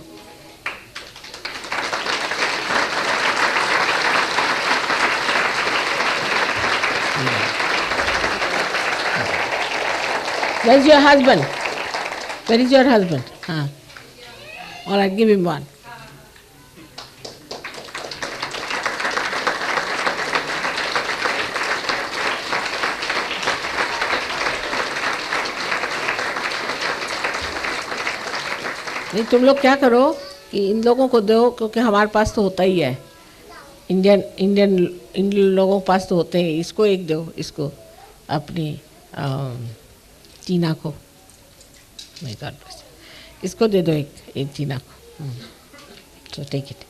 Where is your husband? Where is your husband? All right, give him one. नहीं तुम लोग क्या करो कि इन लोगों को दो क्योंकि हमारे पास तो होता ही है इन लोगों के पास तो होते हैं इसको एक दो इसको अपनी टीना को नहीं गॉड ब्लेस इसको दे दो एक टीना को so take it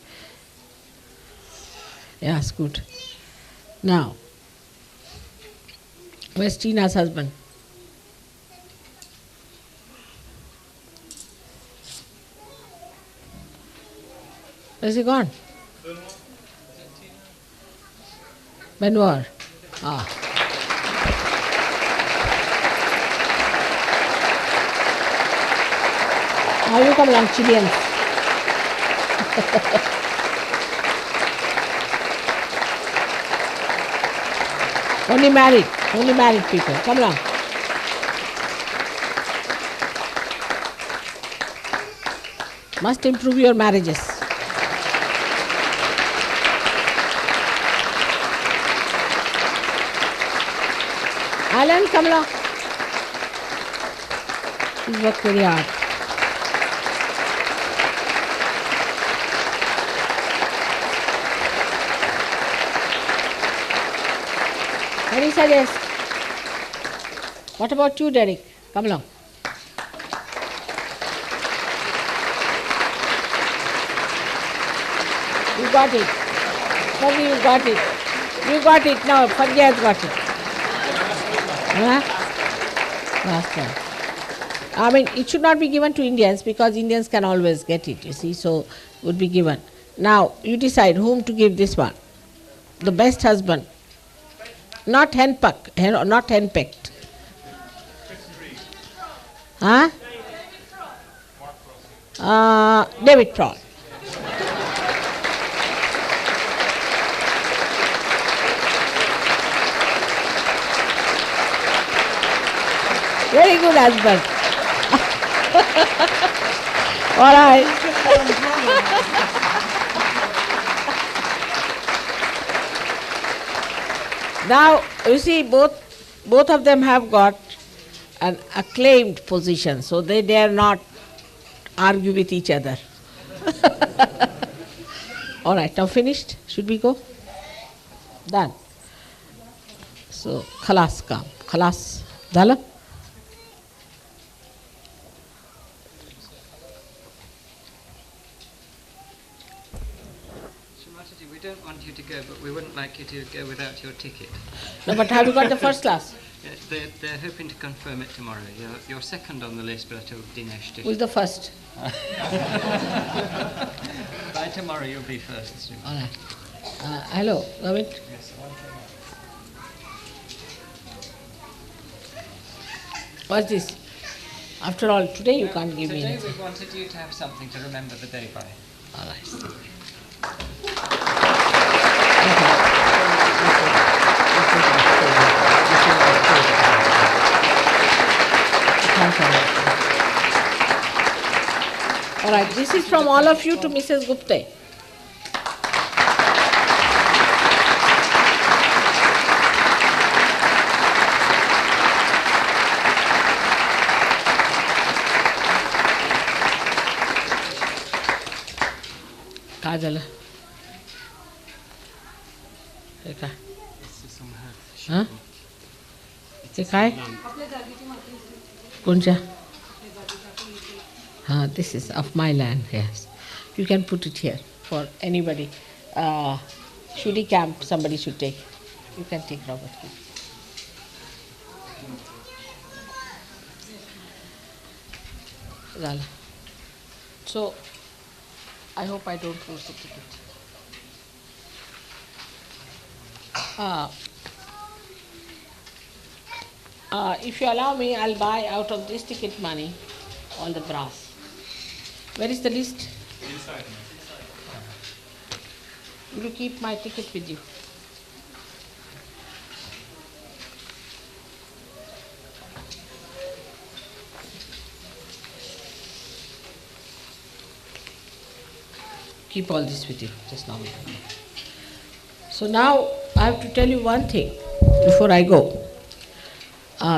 yeah it's good now where's Tina's husband where's he gone Benoit Now you come along, Chileans. Only married people. Come along. Must improve your marriages. Alan, come along. He's worked very hard. Very suggest. What about you, Derek? Come along. You got it. Maybe you got it. You got it now. Fadya has got it. Huh? Last time. I mean, it should not be given to Indians because Indians can always get it, you see, so would be given. Now, you decide whom to give this one. The best husband. Not not henpecked. Huh? David Prawl. Very good husband. All right. Now, you see, both of them have got an acclaimed position, so they dare not argue with each other. All right, now finished? Should we go? Done. So, khalas kam. Khalas. Dala? We don't want you to go, but we wouldn't like you to go without your ticket. No, but have you got the first class? They're hoping to confirm it tomorrow. You're second on the list, but Dinesh Who's the first? By tomorrow you'll be first. All right. Hello, Gavit. What's this? After all, today you can't give me Today anything. we wanted you to have something to remember the day by. All right. All right, this is from all of you to Mrs. Gupte. Kajal. हे काय हां ते काय कोणच्या हां this is of my land, yes. You can put it here for anybody. Shudi camp somebody should take. You can take, Robert. Zala. So I hope I don't lose the ticket. If you allow me, I'll buy out of this ticket money all the brass. Where is the list? Inside. Will you keep my ticket with you? Keep all this with you, just now. So now I have to tell you one thing before I go.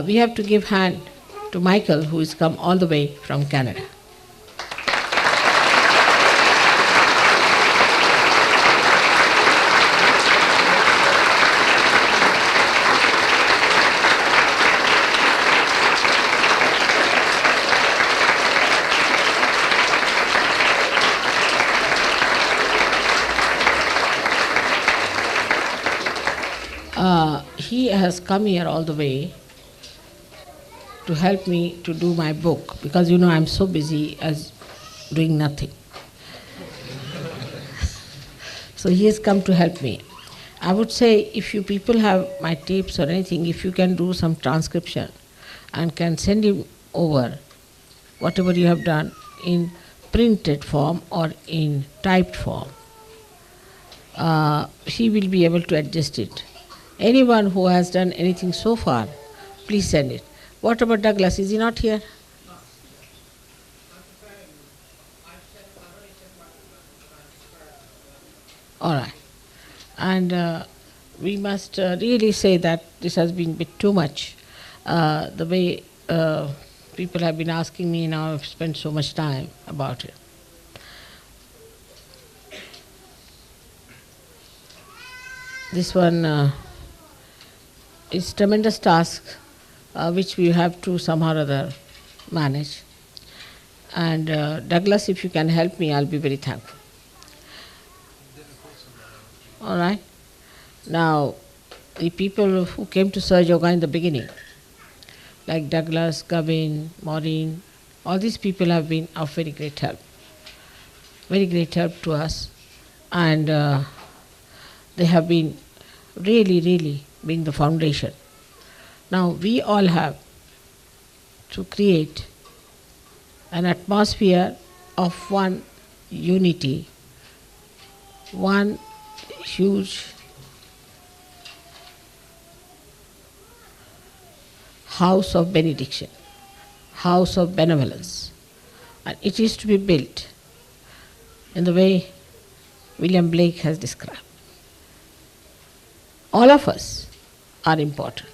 We have to give hand to Michael, who has come all the way from Canada. He has come here all the way to help me to do my book, because you know I'm so busy as doing nothing. So he has come to help me. I would say if you people have my tapes or anything, if you can do some transcription and can send him over whatever you have done in printed form or in typed form, he will be able to adjust it. Anyone who has done anything so far, please send it. What about Douglas? Is he not here? All right. And we must really say that this has been a bit too much. The way people have been asking me now, I've spent so much time about it. This one is tremendous task which we have to somehow or other manage. And Douglas, if you can help me, I'll be very thankful. All right? Now, the people who came to Sahaja Yoga in the beginning, like Douglas, Gavin, Maureen, all these people have been of very great help to us, and they have been really being the foundation. Now we all have to create an atmosphere of one unity, one huge house of benediction, house of benevolence. And it is to be built in the way William Blake has described. All of us are important,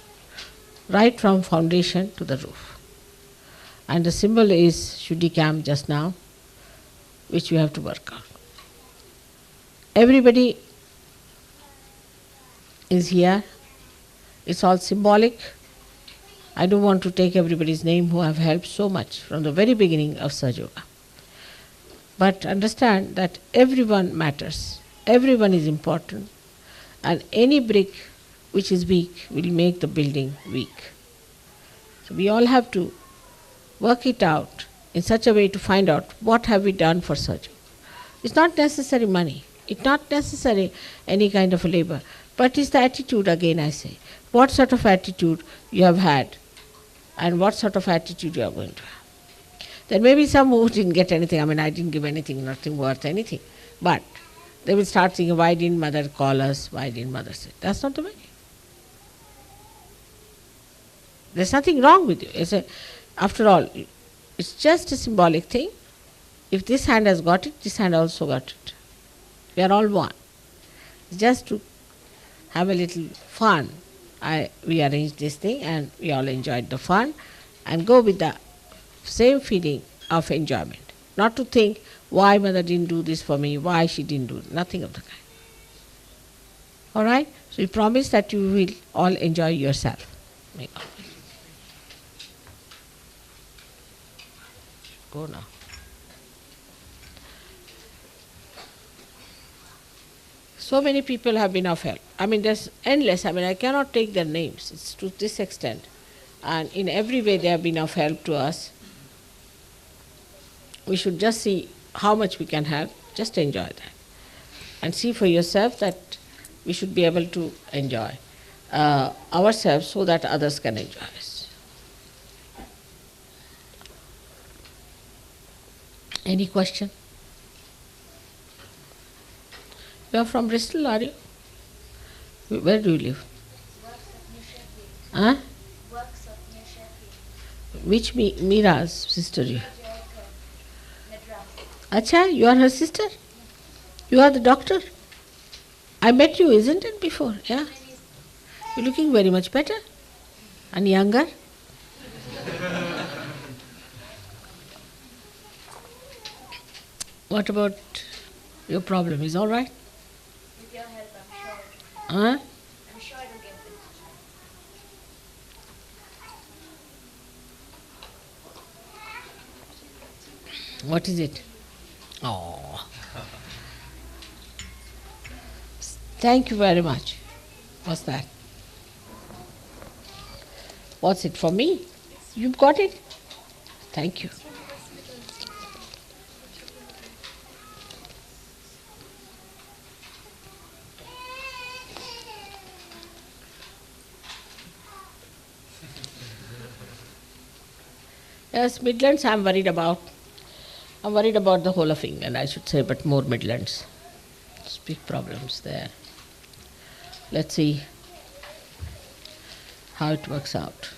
right from foundation to the roof. And the symbol is Shuddhikam just now, which we have to work on. Everybody is here. It's all symbolic. I don't want to take everybody's name who have helped so much from the very beginning of Sahaja Yoga. But understand that everyone matters. Everyone is important. And any brick which is weak will make the building weak. So we all have to work it out in such a way to find out what have we done for Sahaja. It's not necessary money. It's not necessary any kind of a labor. But it's the attitude, again I say. What sort of attitude you have had and what sort of attitude you are going to have. There may be some who didn't get anything. I didn't give anything, nothing worth anything. But they will start thinking, why didn't mother call us? Why didn't mother say? That's not the way. There's nothing wrong with you. After all, it's just a symbolic thing. If this hand has got it, this hand also got it. We are all one. It's just to have a little fun. We arranged this thing and we all enjoyed the fun and go with the same feeling of enjoyment. Not to think, why mother didn't do this for me, why she didn't do it. Nothing of the kind. All right? So we promise that you will all enjoy yourself. May God bless. Go now. So many people have been of help. There's endless. I cannot take their names. It's to this extent. And in every way they have been of help to us. We should just see how much we can help. Just enjoy that. And see for yourself that we should be able to enjoy ourselves so that others can enjoy us. Any question? You are from Bristol, are you? Where do you live? Huh? Which Meera's sister you? Acha, you are her sister? You are the doctor? I met you, isn't it, before? Yeah? You're looking very much better and younger. What about your problem? Is all right? With your help, I'm sure. Huh? I'm sure it'll get better. What is it? Oh. Thank you very much. What's that? What's it for me? You've got it? Thank you. Yes, Midlands I'm worried about. I'm worried about the whole of England, I should say, but more Midlands. There's big problems there. Let's see how it works out.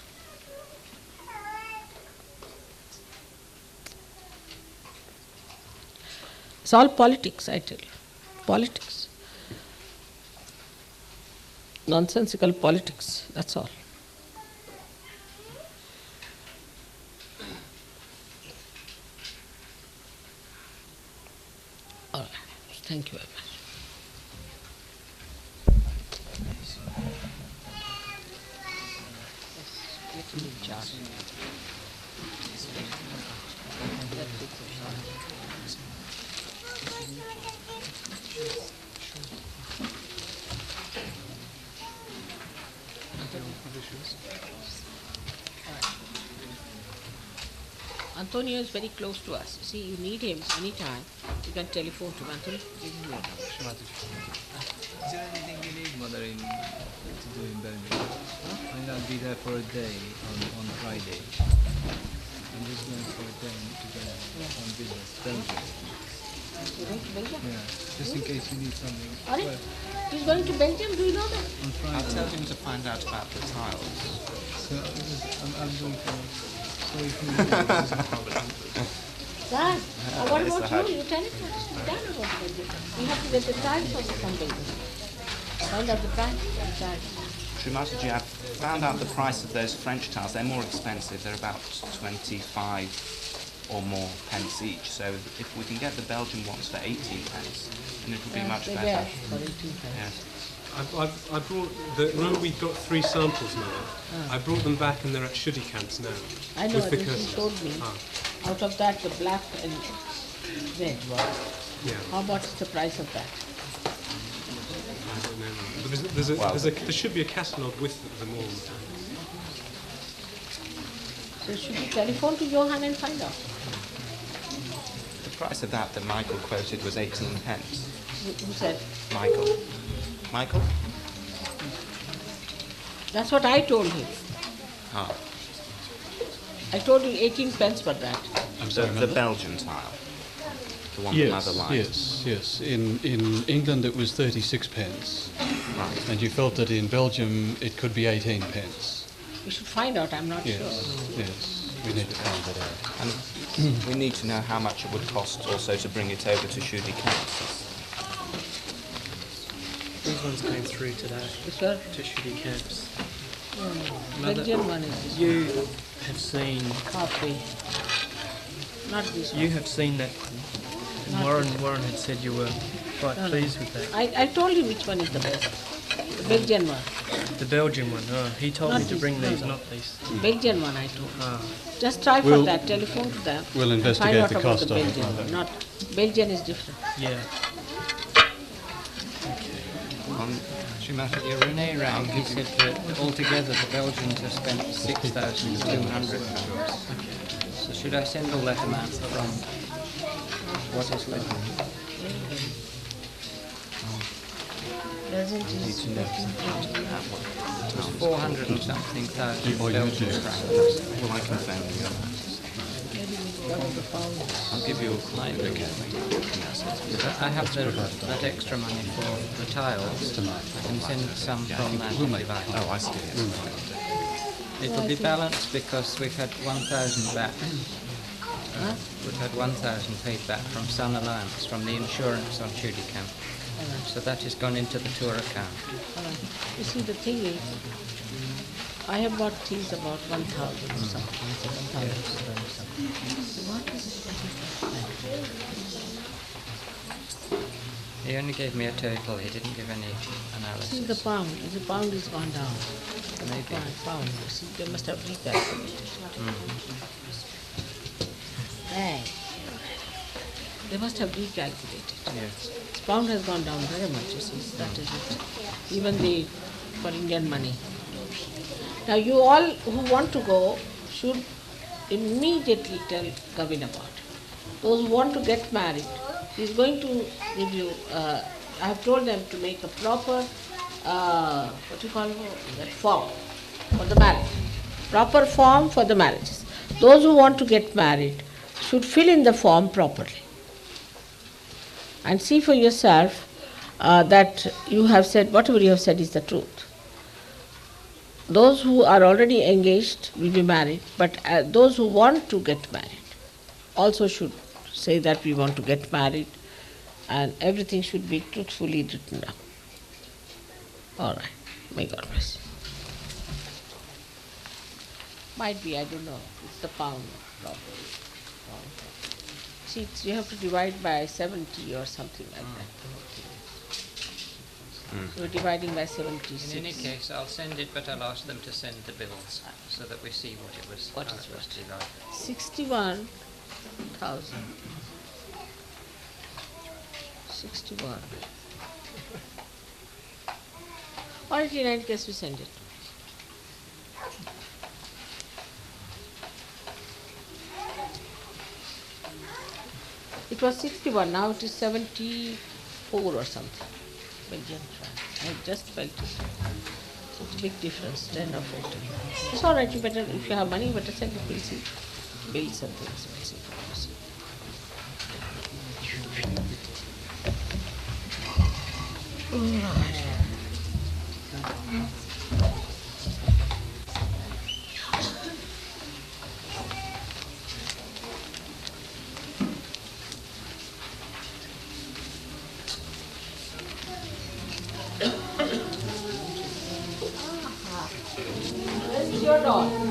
It's all politics, I tell you. Politics. Nonsensical politics, that's all. All right. Thank you very much. Antonio is very close to us. See, you need him anytime. You can telephone to him. Antonio, give him your number. Is there anything you need, Mother, to do in Belgium? I'll be there for a day on Friday. I'm just going for a day to go on business. Belgium. You're going to Belgium? Yeah, just in case you need something. Are you? He's going to Belgium, do you know that? On Friday. I'll tell him to find out about the tiles. So I'm going for. So if you Dad, what It's about Sahaja. you? You tell him what is done about Belgium. We have to get the tiles also from Belgium. Find out the price of the tiles. Srimataji, I've found out the price of those French tiles. They're more expensive. They're about 25 or more pence each. So if we can get the Belgian ones for 18 pence, then it will be much They're better. there for 18 pounds. Yes. I brought remember we got 3 samples now. I brought them back and they're at Shudi camps now. I know, with the this curtains. he told me. Ah, Out of that, the black and red one. yeah. How much is the price of that? I don't know. There should be a catalogue with them all. So should we telephone to Johan and find out? The price of that Michael quoted was 18 pence. Who said? Michael? Michael? That's what I told him. Ah, I told you 18 pence for that. the Belgian tile. The one that Mother liked. Yes. In England it was 36 pence, Right. and you felt that in Belgium it could be 18 pence. We should find out, I'm not Yes, sure. yes. We need to find that out. And we need to know how much it would cost also to bring it over to Shudi camps. These ones came through today This one? to Shudi camps. Belgian one is this You have seen coffee. Not this one. you have seen that one. And Warren had said you were quite No, no. pleased with that. I told you which one is the best. The Belgian one. The Belgian one, he told Not me to this, bring no, these, no. not these. Belgian one I told you. Ah, Just try for We'll- that, telephone to them. We'll and investigate find out the about cost the of it. Belgian one. Not, Belgian is different. yeah. Srimati, Renee rang. He said that altogether the Belgians have spent 6,200 pounds. So should I send all that amount from what is left? Doesn't it? It was 400 and something thousand Oh, you Belgian do. francs. Well, I can send you. I'll give you a call. But I have that extra money for the tiles. I can send some from that and divide. Oh, I see. It will be balanced because we've had 1,000 back. We've had 1,000 paid back from Sun Alliance, from the insurance on Shudi Camp. So that has gone into the tour account. You see, the thing is, I have bought things about 1,000 or something. 1,000 something. What is it? He only gave me a total, he didn't give any See the analysis. pound. The pound is gone down. Maybe. Pound. See, they must have recalculated. Right. They must have recalculated. Yes. The pound has gone down very much, you see. That is it. Even for Indian money. Now you all who want to go should immediately tell Gavin about it. Those who want to get married, he's going to give you, I have told them to make a proper, what you call that form for the marriage. Proper form for the marriages. Those who want to get married should fill in the form properly. And see for yourself that you have said, whatever you have said is the truth. Those who are already engaged will be married, but those who want to get married also should say that we want to get married, and everything should be truthfully written down. All right. May God bless you. Might be, I don't know. It's the pound probably. See, you have to divide by 70 or something like that. So we're dividing by 76. In any case, I'll send it, but I'll ask them to send the bills so that we see what it was. What how is it was what? divided. 61,000. 61. All right, in any case, we send it. It was 61, now it is 74 or something. Belgian franc. I just felt it. So it's a big difference, 10 or 14. It's all right, you better, if you have money, better send it, we'll see. Bills and things, we'll see. Where is your doll?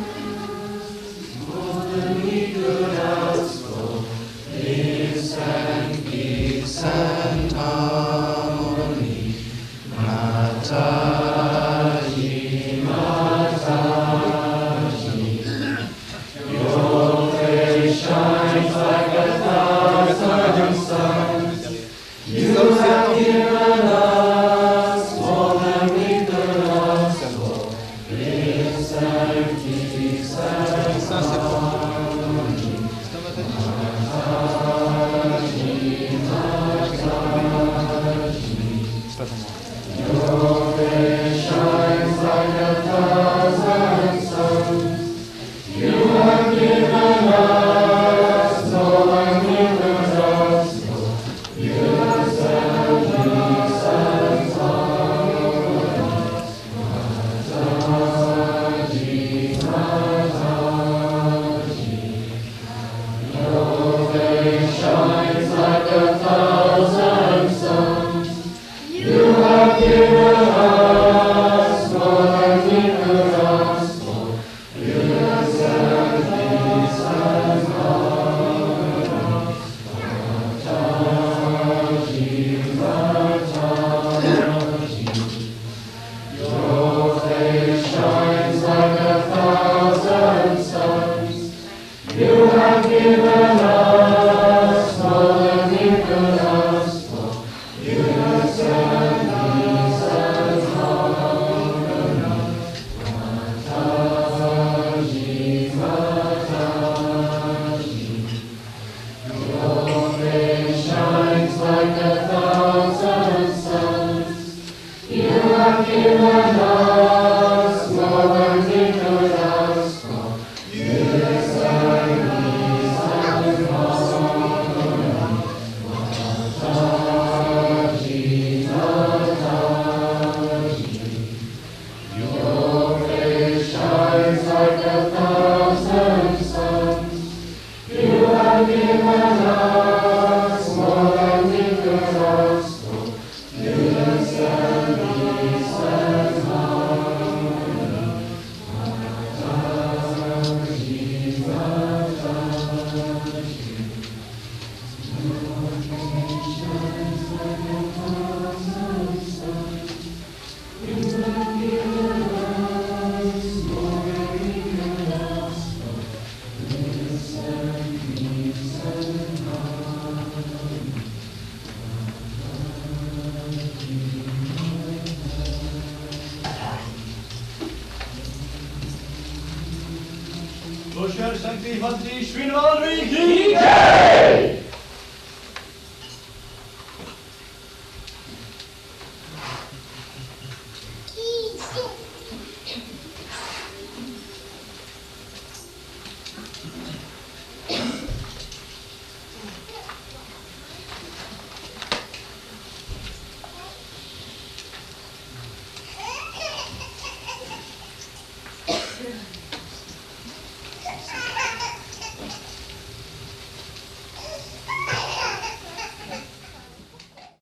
Shri Srinivas Ki Jai!